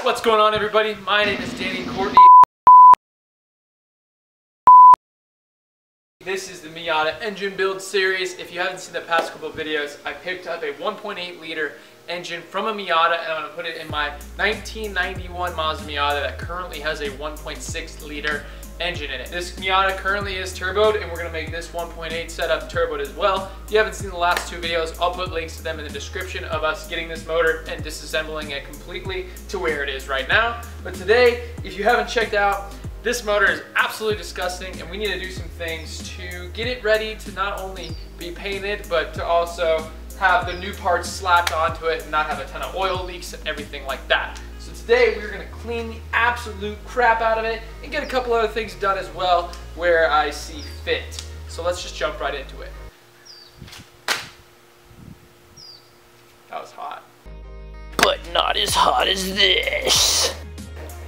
What's going on, everybody? My name is Danny and Courtney. This is the Miata engine build series. If you haven't seen the past couple of videos, I picked up a 1.8 liter engine from a Miata and I'm going to put it in my 1991 Mazda Miata that currently has a 1.6 liter engine in it. This Miata currently is turboed and we're going to make this 1.8 setup turboed as well. If you haven't seen the last two videos, I'll put links to them in the description of us getting this motor and disassembling it completely to where it is right now. But today, if you haven't checked out, this motor is absolutely disgusting and we need to do some things to get it ready to not only be painted, but to also have the new parts slapped onto it and not have a ton of oil leaks and everything like that. So today we're gonna clean the absolute crap out of it and get a couple other things done as well where I see fit. So let's just jump right into it. That was hot. But not as hot as this.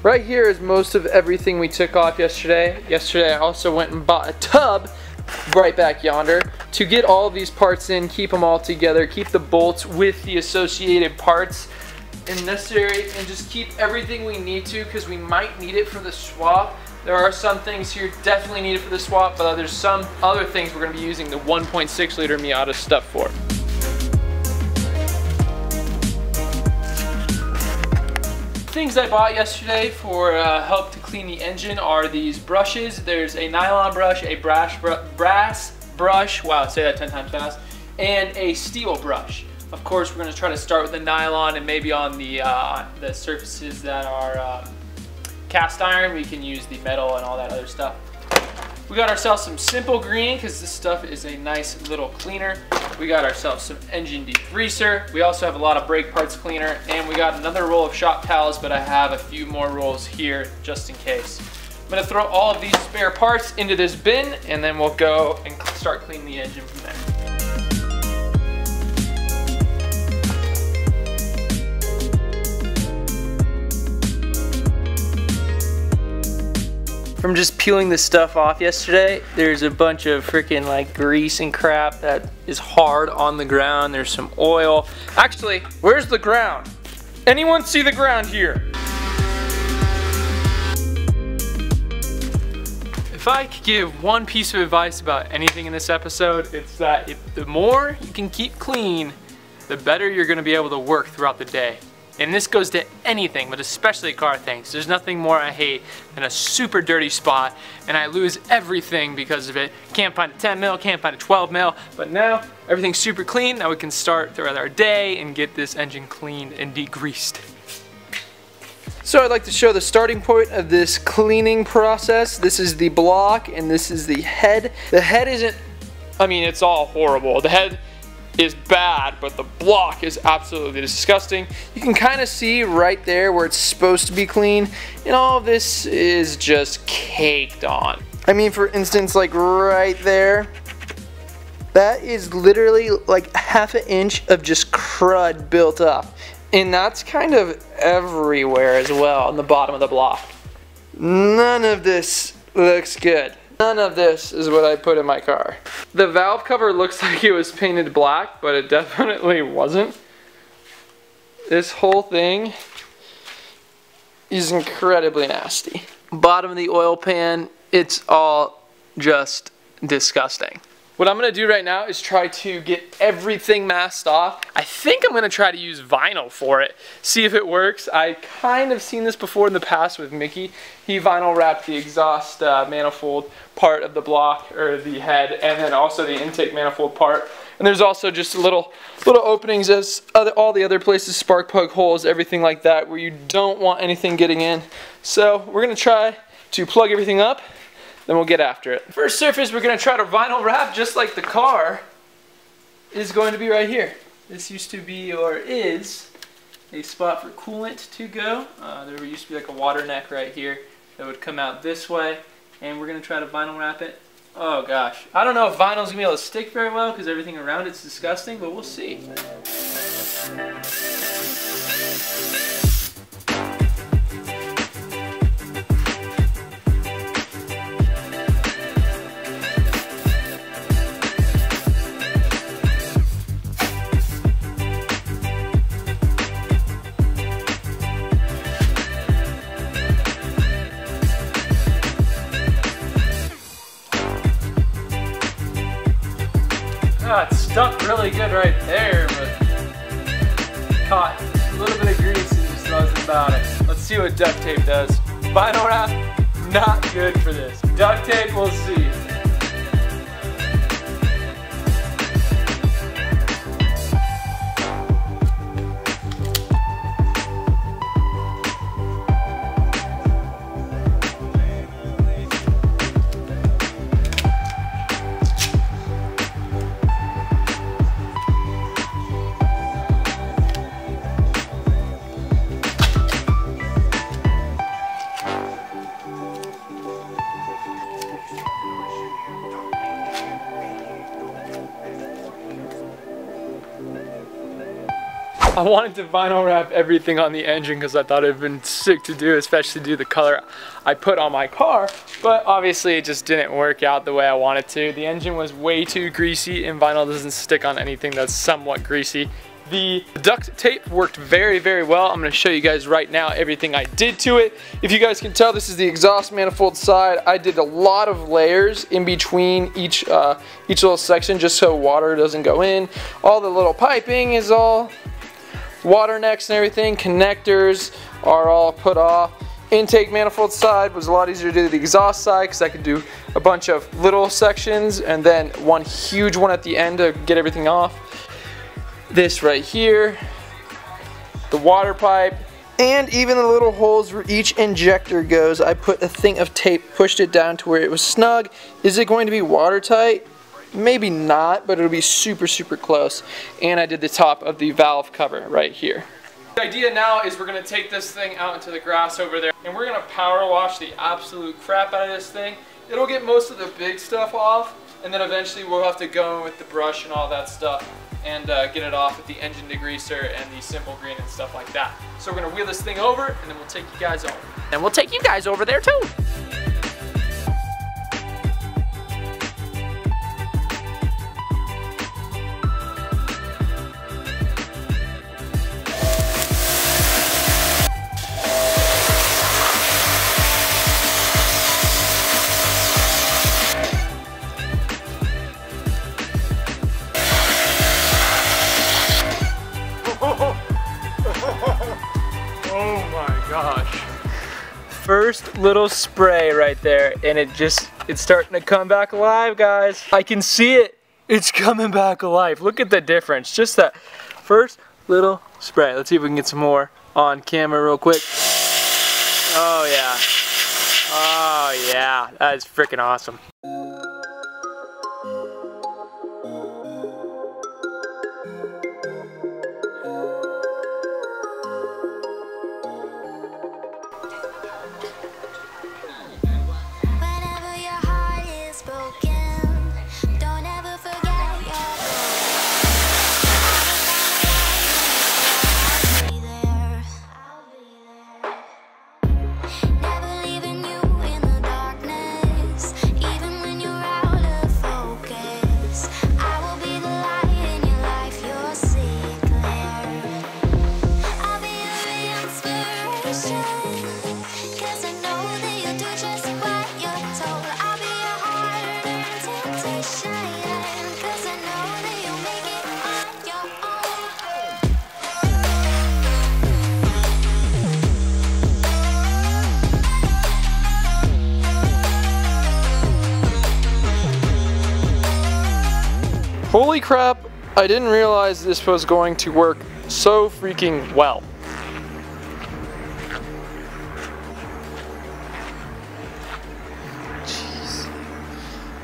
Right here is most of everything we took off yesterday. Yesterday I also went and bought a tub right back yonder to get all of these parts in, keep them all together, keep the bolts with the associated parts and necessary, and just keep everything we need to because we might need it for the swap. There are some things here definitely needed for the swap, but there's some other things we're going to be using the 1.6 liter Miata stuff for. Things I bought yesterday for help to clean the engine are these brushes. There's a nylon brush, a brass brush, wow, say that 10 times fast, and a steel brush. Of course, we're going to try to start with the nylon, and maybe on the surfaces that are cast iron, we can use the metal and all that other stuff. We got ourselves some Simple Green because this stuff is a nice little cleaner. We got ourselves some engine degreaser. We also have a lot of brake parts cleaner, and we got another roll of shop towels, but I have a few more rolls here just in case. I'm gonna throw all of these spare parts into this bin, and then we'll go and start cleaning the engine from there. From just peeling this stuff off yesterday, there's a bunch of freaking like grease and crap that is hard on the ground. There's some oil. Actually, where's the ground? Anyone see the ground here? If I could give one piece of advice about anything in this episode, it's that the more you can keep clean, the better you're gonna be able to work throughout the day. And this goes to anything, but especially car things. There's nothing more I hate than a super dirty spot, and I lose everything because of it. Can't find a 10 mil, can't find a 12 mil, but now everything's super clean. Now we can start throughout our day and get this engine cleaned and degreased. So I'd like to show the starting point of this cleaning process. This is the block and this is the head. The head isn't, I mean, it's all horrible. The head is bad, but the block is absolutely disgusting. You can kind of see right there where it's supposed to be clean, and all of this is just caked on. I mean, for instance, like right there, that is literally like half an inch of just crud built up. And that's kind of everywhere as well on the bottom of the block. None of this looks good. None of this is what I put in my car. The valve cover looks like it was painted black, but it definitely wasn't. This whole thing is incredibly nasty. Bottom of the oil pan, it's all just disgusting. What I'm gonna do right now is try to get everything masked off. I think I'm gonna try to use vinyl for it, see if it works. I kind of seen this before in the past with Mickey. He vinyl wrapped the exhaust manifold part of the block, or the head, and then also the intake manifold part. And there's also just little openings as all the other places, spark plug holes, everything like that, where you don't want anything getting in. So we're gonna try to plug everything up, then we'll get after it. First surface we're going to try to vinyl wrap, just like the car, is going to be right here. This used to be, or is, a spot for coolant to go. There used to be like a water neck right here that would come out this way, and we're going to try to vinyl wrap it. Oh gosh, I don't know if vinyl's going to be able to stick very well because everything around it's disgusting, but we'll see. really good right there, but caught a little bit of grease and just wasn't about it. Let's see what duct tape does. Vinyl wrap, not good for this. Duct tape, we'll see. I wanted to vinyl wrap everything on the engine because I thought it would have been sick to do, especially do the color I put on my car, but obviously it just didn't work out the way I wanted to. The engine was way too greasy and vinyl doesn't stick on anything that's somewhat greasy. The duct tape worked very, very well. I'm gonna show you guys right now everything I did to it. If you guys can tell, this is the exhaust manifold side. I did a lot of layers in between each little section just so water doesn't go in. All the little piping is all water necks and everything. Connectors are all put off. Intake manifold side was a lot easier to do than the exhaust side because I could do a bunch of little sections and then one huge one at the end to get everything off. This right here, the water pipe, and even the little holes where each injector goes, I put a thing of tape, pushed it down to where it was snug. Is it going to be watertight? Maybe not, but it'll be super, super close. And I did the top of the valve cover right here. The idea now is we're gonna take this thing out into the grass over there and we're gonna power wash the absolute crap out of this thing. It'll get most of the big stuff off, and then eventually we'll have to go in with the brush and all that stuff and get it off with the engine degreaser and the simple green and stuff like that. So we're gonna wheel this thing over and then we'll take you guys over. And we'll take you guys over there too. Oh my gosh. First little spray right there, and it's starting to come back alive, guys. I can see it. It's coming back alive. Look at the difference. Just that first little spray. Let's see if we can get some more on camera real quick. Oh yeah. Oh yeah. That is freaking awesome. Holy crap, I didn't realize this was going to work so freaking well. Jeez.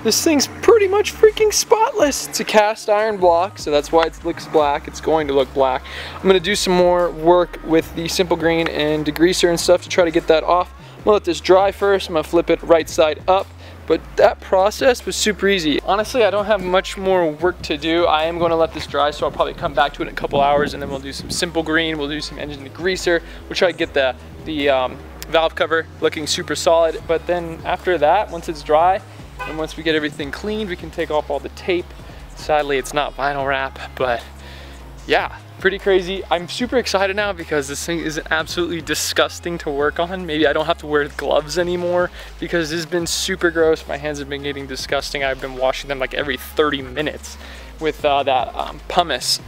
This thing's pretty much freaking spotless. It's a cast iron block, so that's why it looks black. It's going to look black. I'm gonna do some more work with the simple green and degreaser and stuff to try to get that off. I'm gonna let this dry first. I'm gonna flip it right side up. But that process was super easy. Honestly, I don't have much more work to do. I am going to let this dry, so I'll probably come back to it in a couple hours, and then we'll do some simple green, we'll do some engine degreaser. We'll try to get the valve cover looking super solid. But then after that, once it's dry, and once we get everything cleaned, we can take off all the tape. Sadly, it's not vinyl wrap, but yeah, pretty crazy. I'm super excited now because this thing is absolutely disgusting to work on. Maybe I don't have to wear gloves anymore because this has been super gross. My hands have been getting disgusting. I've been washing them like every 30 minutes with that pumice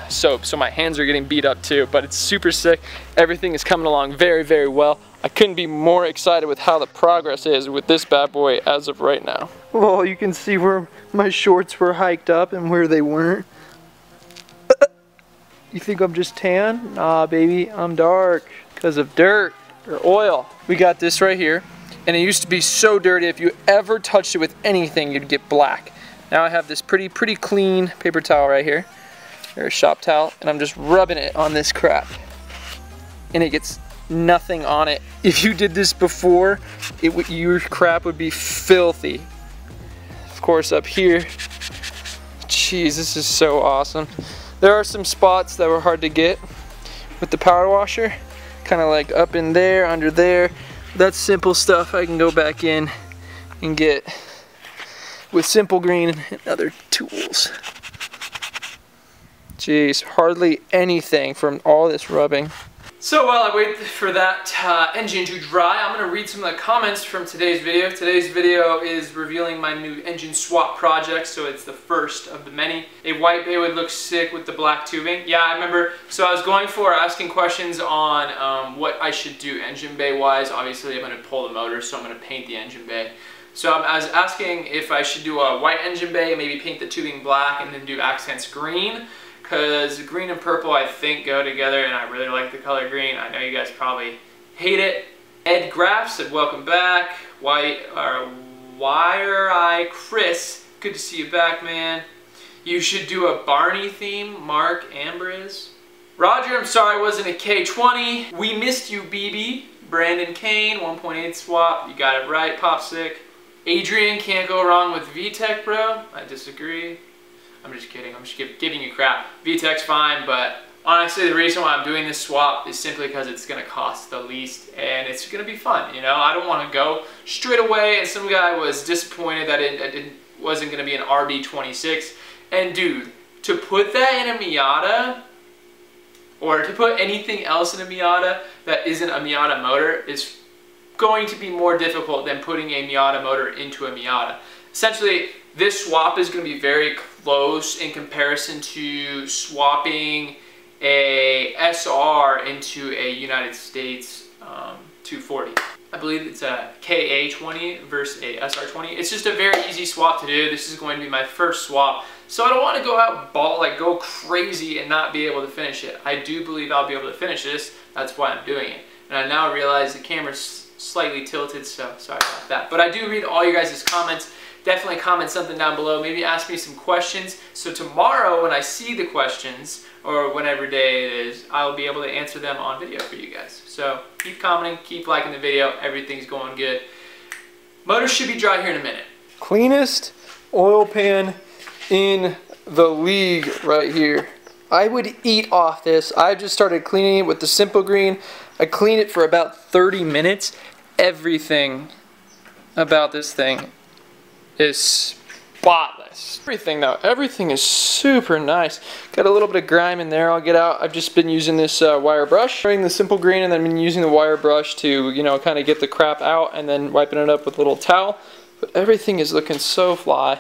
soap, so my hands are getting beat up too, but it's super sick. Everything is coming along very, very well. I couldn't be more excited with how the progress is with this bad boy as of right now. Well, you can see where my shorts were hiked up and where they weren't. You think I'm just tan? Nah, baby, I'm dark because of dirt or oil. We got this right here, and it used to be so dirty if you ever touched it with anything, you'd get black. Now I have this pretty clean paper towel right here, or a shop towel, and I'm just rubbing it on this crap, and it gets nothing on it. If you did this before, your crap would be filthy. Of course, up here, jeez, this is so awesome. There are some spots that were hard to get with the power washer, kind of like up in there, under there. That's simple stuff I can go back in and get with Simple Green and other tools. Jeez, hardly anything from all this rubbing. So while I wait for that engine to dry, I'm going to read some of the comments from today's video. Today's video is revealing my new engine swap project, so it's the first of the many. A white bay would look sick with the black tubing. Yeah, I remember. So I was going for asking questions on what I should do engine bay wise. Obviously I'm going to pull the motor, so I'm going to paint the engine bay. So I was asking if I should do a white engine bay, maybe paint the tubing black and then do accents green. Because green and purple I think go together, and I really like the color green. I know you guys probably hate it. Ed Graff said welcome back. Wire Eye Chris, good to see you back, man. You should do a Barney theme. Mark Ambriz. Roger, I'm sorry I wasn't a K20. We missed you, BB. Brandon Kane, 1.8 swap. You got it right, Popsick. Adrian, can't go wrong with VTech, bro. I disagree. I'm just kidding, I'm just giving you crap. VTech's fine, but honestly the reason why I'm doing this swap is simply because it's going to cost the least and it's going to be fun, you know? I don't want to go straight away, and some guy was disappointed that it wasn't going to be an RB26. And dude, to put that in a Miata, or to put anything else in a Miata that isn't a Miata motor, is going to be more difficult than putting a Miata motor into a Miata. Essentially, this swap is going to be very close in comparison to swapping a SR into a United States 240. I believe it's a KA20 versus a SR20. It's just a very easy swap to do. This is going to be my first swap, so I don't want to go out go crazy and not be able to finish it. I do believe I'll be able to finish this. That's why I'm doing it. And I now realize the camera's slightly tilted, so sorry about that. But I do read all you guys' comments. Definitely comment something down below. Maybe ask me some questions. So tomorrow when I see the questions, or whenever day it is, I'll be able to answer them on video for you guys. So keep commenting, keep liking the video. Everything's going good. Motor should be dry here in a minute. Cleanest oil pan in the league right here. I would eat off this. I just started cleaning it with the Simple Green. I cleaned it for about 30 minutes. Everything about this thing is spotless. Everything though, everything is super nice. Got a little bit of grime in there I'll get out. I've just been using this wire brush, spraying the Simple Green, and then been using the wire brush to, you know, kind of get the crap out, and then wiping it up with a little towel. But everything is looking so fly.